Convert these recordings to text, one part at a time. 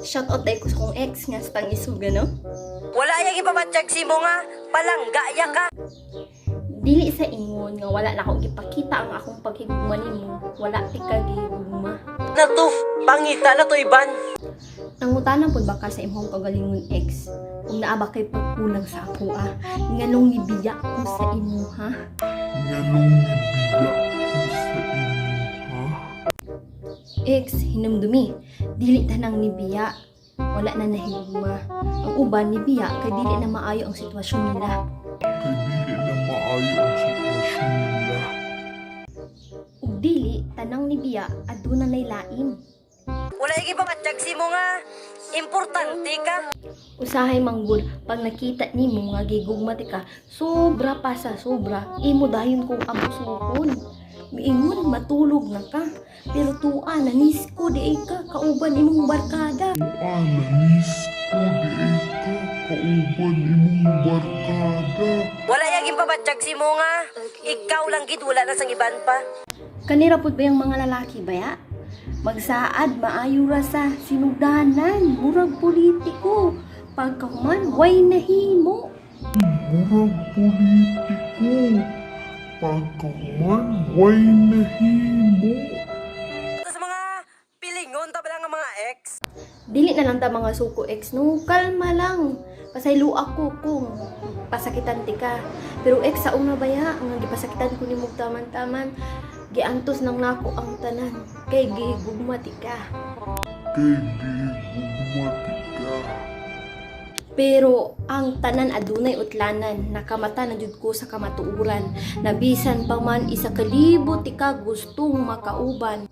Shoutout dahil ko sa kong ex nga sa pangisuga, no? Wala yung ipamatsyag si mo nga, palanggaya ka. Dili sa ingon nga wala na akong ipakita ang akong paghigugma nimo. Wala ti ka gihigugma. Natuf, pangita na to iban. Nangutanan pod baka sa imong kagalingon ex. Kung naa ba kay pagkulang sa ako nganong nibiya ko sa imo ha? Nganong nibiya ko sa inyo, ha? Ex, hinumdumi. Dili tanang nibiya. Wala na nahigugma. Ang uban nibiya kay dili na maayo ang sitwasyon nila. Kay dili na maayo ang sitwasyon nila. Ug dili tanang nibiya aduna nay lain. Wala yung ipamatsyag si mo nga, importante ka. Usahay manggod pag nakita nimo nga gigugma ti ka, sobra pa sa sobra, imo dayon kong abusukon. Miingon matulog na ka, pero tuwa nanis ko di ka kauban imong barkada. Nanis ko di ka kauban imong barkada. Wala yung ipamatsyag si mo nga, ikaw lang gid wala na sang iban pa. Kanira pud ba yung mga lalaki baya? Magsaad maayo ra sa sinugdanan, murag politiko. Pagkahuman, way nahimo. Murag politiko. Pagkaman, way nahimo. Ito sa mga pilingon, taba lang ang mga ex. Dili na lang ta mga suko ex no, kalma lang. Pasaylo ako kung pasakitan ti ka. Pero ex sa una baya, nga gipasakitan ko nimo taman-taman, giantos nang nako ang tanan kay gigugma ti ka. Kay gigugmati ka. Pero ang tanan adunay utlanan, nakamata na jud ko sa kamatuuran. Nabisan pa man isa ka libo ti ka gustong makauban.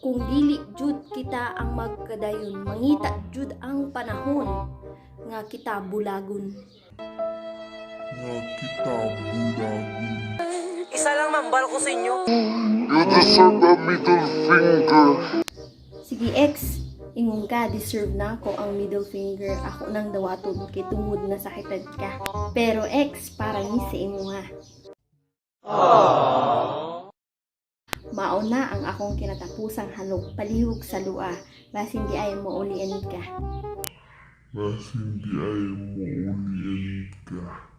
Kung dili jud kita ang magkadayon, mangita jud ang panahon nga kita bulagon. Nga kita bulagon. Isa lang mambal ko sa inyo. You deserve a middle finger. Sige ex, ingon ka, deserve na ako ang middle finger. Ako nang dawaton kay tungod na sakitan ka. Pero ex, parang ni sa imo ha. Mauna ang akong kinatapusang halok palihog sa lua, basin di ay mo ulian ka. Mas hindi ay mo ulian ka.